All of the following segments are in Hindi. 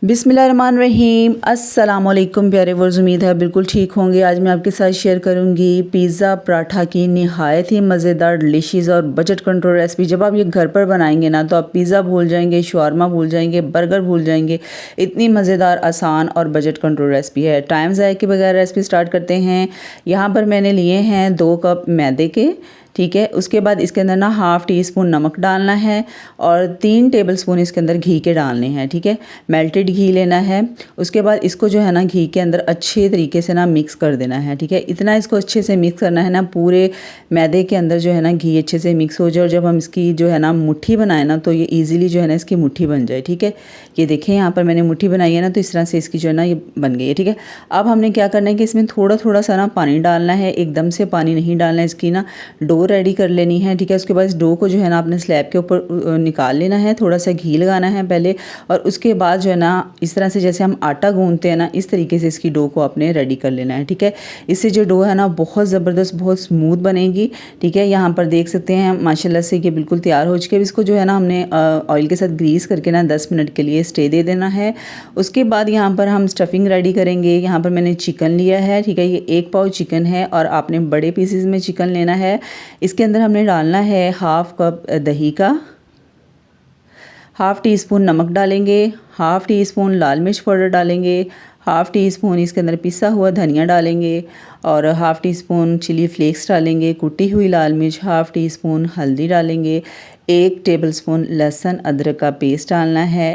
बिस्मिल्लाहिर्रहमानिर्रहीम। अस्सलाम वालेकुम प्यारे वर्ज़, उम्मीद है बिल्कुल ठीक होंगे। आज मैं आपके साथ शेयर करूंगी पिज़्ज़ा पराठा की नहायत ही मज़ेदार डिलीशियस और बजट कंट्रोल रेसिपी। जब आप ये घर पर बनाएंगे ना तो आप पिज़्ज़ा भूल जाएंगे, शवारमा भूल जाएंगे, बर्गर भूल जाएंगे। इतनी मज़ेदार, आसान और बजट कंट्रोल रेसिपी है। टाइम ज़ाया के बगैर रेसिपी स्टार्ट करते हैं। यहाँ पर मैंने लिए हैं 2 कप मैदे के, ठीक है। उसके बाद इसके अंदर ना हाफ़ टी स्पून नमक डालना है और 3 टेबलस्पून इसके अंदर घी के डालने हैं, ठीक है। मेल्टेड घी लेना है। उसके बाद इसको जो है ना घी के अंदर अच्छे तरीके से ना मिक्स कर देना है, ठीक है। इतना इसको अच्छे से मिक्स करना है ना, पूरे मैदे के अंदर जो है ना घी अच्छे से मिक्स हो जाए और जब हम इसकी जो है ना मुट्ठी बनाए ना तो ये ईज़िली जो है ना इसकी मुट्ठी बन जाए, ठीक है। ये देखें यहाँ पर मैंने मुट्ठी बनाई है ना, तो इस तरह से इसकी जो है ना ये बन गई है, ठीक है। अब हमने क्या करना है कि इसमें थोड़ा थोड़ा सा ना पानी डालना है, एकदम से पानी नहीं डालना है। इसकी ना डो रेडी कर लेनी है, ठीक है। उसके बाद इस डो को जो है ना अपने स्लैब के ऊपर निकाल लेना है, थोड़ा सा घी लगाना है पहले, और उसके बाद जो है ना इस तरह से जैसे हम आटा गूंथते हैं ना, इस तरीके से इसकी डो को आपने रेडी कर लेना है, ठीक है। इससे जो डो है ना बहुत ज़बरदस्त, बहुत स्मूथ बनेगी, ठीक है। यहाँ पर देख सकते हैं माशाल्लाह से ये बिल्कुल तैयार हो चुके हैं। इसको जो है ना हमने ऑयल के साथ ग्रीस करके ना 10 मिनट के लिए स्टे दे देना है। उसके बाद यहाँ पर हम स्टफिंग रेडी करेंगे। यहाँ पर मैंने चिकन लिया है, ठीक है। ये 1 पाव चिकन है और आपने बड़े पीसेस में चिकन लेना है। इसके अंदर हमने डालना है हाफ़ कप दही का, हाफ़ टी स्पून नमक डालेंगे, हाफ़ टी स्पून लाल मिर्च पाउडर डालेंगे, हाफ़ टी स्पून इसके अंदर पिसा हुआ धनिया डालेंगे और half teaspoon chilli flakes डालेंगे, कुटी हुई लाल मिर्च, हाफ़ टी स्पून हल्दी डालेंगे, 1 टेबलस्पून लहसुन अदरक का पेस्ट डालना है,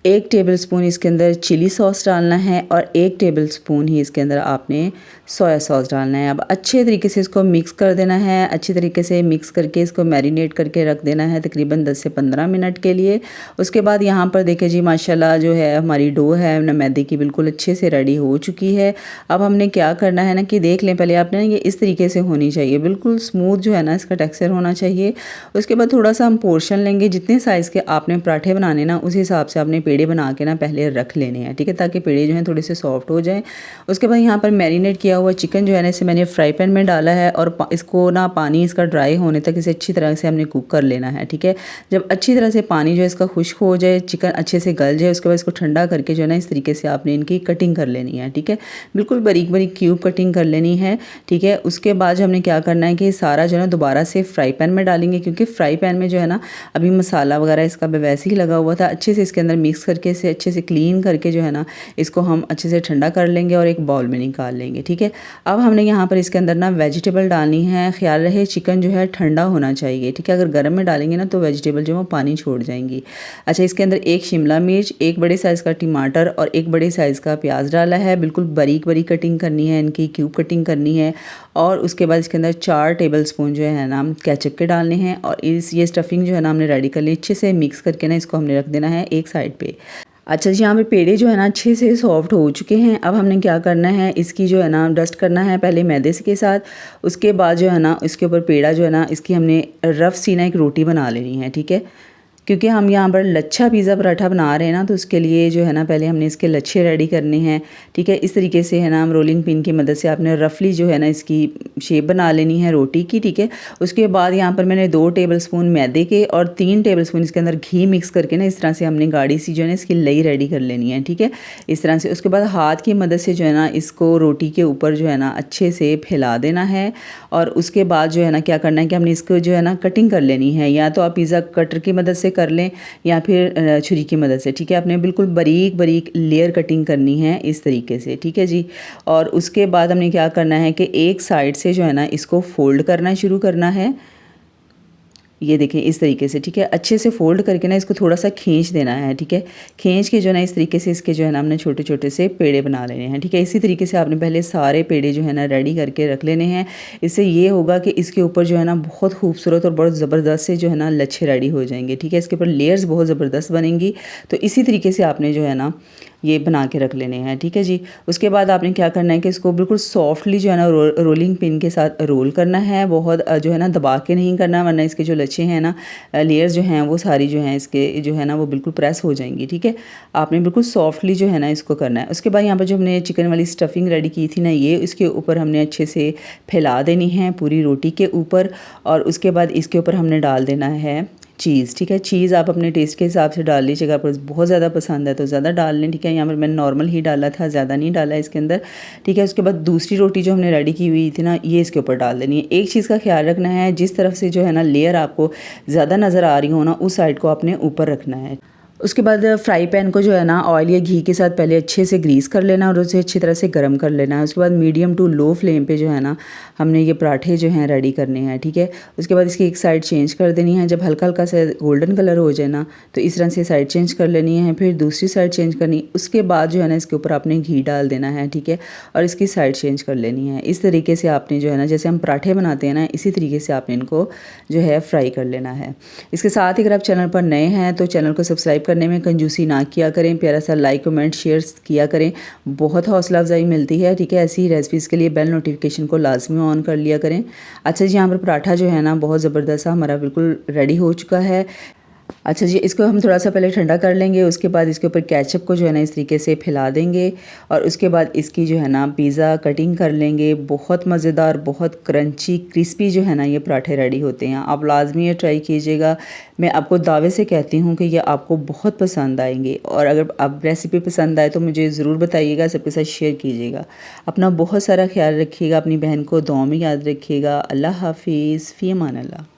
1 टेबलस्पून इसके अंदर चिली सॉस डालना है और 1 टेबलस्पून ही इसके अंदर आपने सोया सॉस डालना है। अब अच्छे तरीके से इसको मिक्स कर देना है। अच्छी तरीके से मिक्स करके इसको मैरिनेट करके रख देना है तकरीबन 10 से 15 मिनट के लिए। उसके बाद यहाँ पर देखिए जी माशाल्लाह जो है हमारी डो है ना मैदे की बिल्कुल अच्छे से रेडी हो चुकी है। अब हमने क्या करना है ना कि देख लें पहले आपने, ये इस तरीके से होनी चाहिए, बिल्कुल स्मूथ जो है ना इसका टेक्सचर होना चाहिए। उसके बाद थोड़ा सा हम पोर्शन लेंगे, जितने साइज़ के आपने पराठे बनाने ना उस हिसाब से आपने पेड़े बना के ना पहले रख लेने हैं, ठीक है, ताकि पेड़े जो हैं थोड़े से सॉफ्ट हो जाएं। उसके बाद यहाँ पर मैरिनेट किया हुआ चिकन जो है ना इसे मैंने फ्राई पैन में डाला है और इसको ना पानी इसका ड्राई होने तक इसे अच्छी तरह से हमने कुक कर लेना है, ठीक है। जब अच्छी तरह से पानी जो है इसका खुश्क हो जाए, चिकन अच्छे से गल जाए, उसके बाद इसको ठंडा करके जो है ना इस तरीके से आपने इनकी कटिंग कर लेनी है, ठीक है। बिल्कुल बारीक बारीक क्यूब कटिंग कर लेनी है, ठीक है। उसके बाद हमने क्या करना है कि सारा जो है ना दोबारा से फ्राई पैन में डालेंगे, क्योंकि फ्राई पैन में जो है ना अभी मसाला वगैरह इसका वैसे ही लगा हुआ था। अच्छे से इसके अंदर मिक्स करके इसे अच्छे से क्लीन करके जो है ना इसको हम अच्छे से ठंडा कर लेंगे और एक बाउल में निकाल लेंगे, ठीक है। अब हमने यहाँ पर इसके अंदर ना वेजिटेबल डालनी है। ख्याल रहे चिकन जो है ठंडा होना चाहिए, ठीक है। अगर गर्म में डालेंगे ना तो वेजिटेबल जो है वो पानी छोड़ जाएंगी। अच्छा, इसके अंदर 1 शिमला मिर्च, 1 बड़े साइज़ का टमाटर और 1 बड़े साइज़ का प्याज डाला है। बिल्कुल बारीक बारीक कटिंग करनी है, इनकी क्यूब कटिंग करनी है। और उसके बाद इसके अंदर 4 टेबलस्पून जो है ना केचप के डालने हैं और ये स्टफिंग जो है ना हमने रेडी कर ली। अच्छे से मिक्स करके ना इसको हमने रख देना है एक साइड पे। अच्छा जी, यहाँ पे पेड़े जो है ना अच्छे से सॉफ्ट हो चुके हैं। अब हमने क्या करना है, इसकी जो है ना डस्ट करना है पहले मैदे के साथ। उसके बाद जो है ना इसके ऊपर पेड़ा जो है ना इसकी हमने रफ़ सी ना एक रोटी बना लेनी है, ठीक है। क्योंकि हम यहाँ पर लच्छा पिज़्ज़ा पराठा बना रहे हैं ना, तो उसके लिए जो है ना पहले हमने इसके लच्छे रेडी करने हैं, ठीक है। इस तरीके से है ना हम रोलिंग पिन की मदद से आपने रफली जो है ना इसकी शेप बना लेनी है रोटी की, ठीक है। उसके बाद यहाँ पर मैंने 2 टेबलस्पून मैदे के और 3 टेबलस्पून इसके अंदर घी मिक्स करके ना इस तरह से हमने गाढ़ी सी जो है ना इसकी लई रेडी कर लेनी है, ठीक है, इस तरह से। उसके बाद हाथ की मदद से जो है ना इसको रोटी के ऊपर जो है ना अच्छे से फैला देना है और उसके बाद जो है ना क्या करना है कि हमने इसको जो है ना कटिंग कर लेनी है। या तो आप पिज़्ज़ा कटर की मदद से कर लें या फिर छुरी की मदद से, ठीक है। आपने बिल्कुल बारीक बारीक लेयर कटिंग करनी है इस तरीके से, ठीक है जी। और उसके बाद हमने क्या करना है कि एक साइड से जो है ना इसको फोल्ड करना शुरू करना है। ये देखें इस तरीके से, ठीक है। अच्छे से फोल्ड करके ना इसको थोड़ा सा खींच देना है, ठीक है। खींच के जो है ना इस तरीके से इसके जो है ना हमने छोटे छोटे से पेड़े बना लेने हैं, ठीक है। इसी तरीके से आपने पहले सारे पेड़े जो है ना रेडी करके रख लेने हैं। इससे ये होगा कि इसके ऊपर जो है ना बहुत खूबसूरत और बहुत ज़बरदस्त से जो है ना लच्छे रेडी हो जाएंगे, ठीक है। इसके ऊपर लेयर्स बहुत ज़बरदस्त बनेंगी। तो इसी तरीके से आपने जो है ना ये बना के रख लेने हैं, ठीक है जी। उसके बाद आपने क्या करना है कि इसको बिल्कुल सॉफ्टली जो है ना रोलिंग पिन के साथ रोल करना है। बहुत जो है ना दबा के नहीं करना, वरना इसके जो लच्छे हैं ना लेयर्स जो हैं वो सारी जो हैं इसके जो है ना वो बिल्कुल प्रेस हो जाएंगी, ठीक है। आपने बिल्कुल सॉफ्टली जो है ना इसको करना है। उसके बाद यहाँ पर जो हमने चिकन वाली स्टफिंग रेडी की थी ना, ये इसके ऊपर हमने अच्छे से फैला देनी है पूरी रोटी के ऊपर। और उसके बाद इसके ऊपर हमने डाल देना है चीज़, ठीक है। चीज़ आप अपने टेस्ट के हिसाब से डाल लीजिएगा, आपको बहुत ज़्यादा पसंद है तो ज़्यादा डाल लें, ठीक है। यहाँ पर मैंने नॉर्मल ही डाला था, ज़्यादा नहीं डाला इसके अंदर, ठीक है। उसके बाद दूसरी रोटी जो हमने रेडी की हुई थी ना, ये इसके ऊपर डाल देनी है। एक चीज़ का ख्याल रखना है, जिस तरफ से जो है ना लेयर आपको ज़्यादा नज़र आ रही हो ना, उस साइड को आपने ऊपर रखना है। उसके बाद फ्राई पैन को जो है ना ऑयल या घी के साथ पहले अच्छे से ग्रीस कर लेना और उसे अच्छी तरह से गर्म कर लेना है। उसके बाद मीडियम टू लो फ्लेम पे जो है ना हमने ये पराठे जो हैं रेडी करने हैं, ठीक है। उसके बाद इसकी एक साइड चेंज कर देनी है। जब हल्का हल्का सा गोल्डन कलर हो जाए ना तो इस तरह से साइड चेंज कर लेनी है, फिर दूसरी साइड चेंज करनी। उसके बाद जो है ना इसके ऊपर आपने घी डाल देना है, ठीक है, और इसकी साइड चेंज कर लेनी है। इस तरीके से आपने जो है ना, जैसे हम पराठे बनाते हैं ना, इसी तरीके से आपने इनको जो है फ्राई कर लेना है। इसके साथ ही अगर आप चैनल पर नए हैं तो चैनल को सब्सक्राइब करने में कंजूसी ना किया करें, प्यारा सा लाइक कमेंट शेयर किया करें, बहुत हौसला अफजाई मिलती है, ठीक है। ऐसी ही रेसिपीज़ के लिए बेल नोटिफिकेशन को लाजमी ऑन कर लिया करें। अच्छा जी, यहाँ पर पराठा जो है ना बहुत ज़बरदस्त सा हमारा बिल्कुल रेडी हो चुका है। अच्छा जी, इसको हम थोड़ा सा पहले ठंडा कर लेंगे। उसके बाद इसके ऊपर केचप को जो है ना इस तरीके से फैला देंगे और उसके बाद इसकी जो है ना पिज़्ज़ा कटिंग कर लेंगे। बहुत मज़ेदार, बहुत क्रंची क्रिस्पी जो है ना ये पराठे रेडी होते हैं। आप लाजमी ये ट्राई कीजिएगा। मैं आपको दावे से कहती हूँ कि ये आपको बहुत पसंद आएंगे और अगर आप रेसिपी पसंद आए तो मुझे ज़रूर बताइएगा, सबके साथ शेयर कीजिएगा। अपना बहुत सारा ख्याल रखिएगा, अपनी बहन को दुआ में याद रखिएगा। अल्लाह हाफिज़, फ़ी अमान अल्लाह।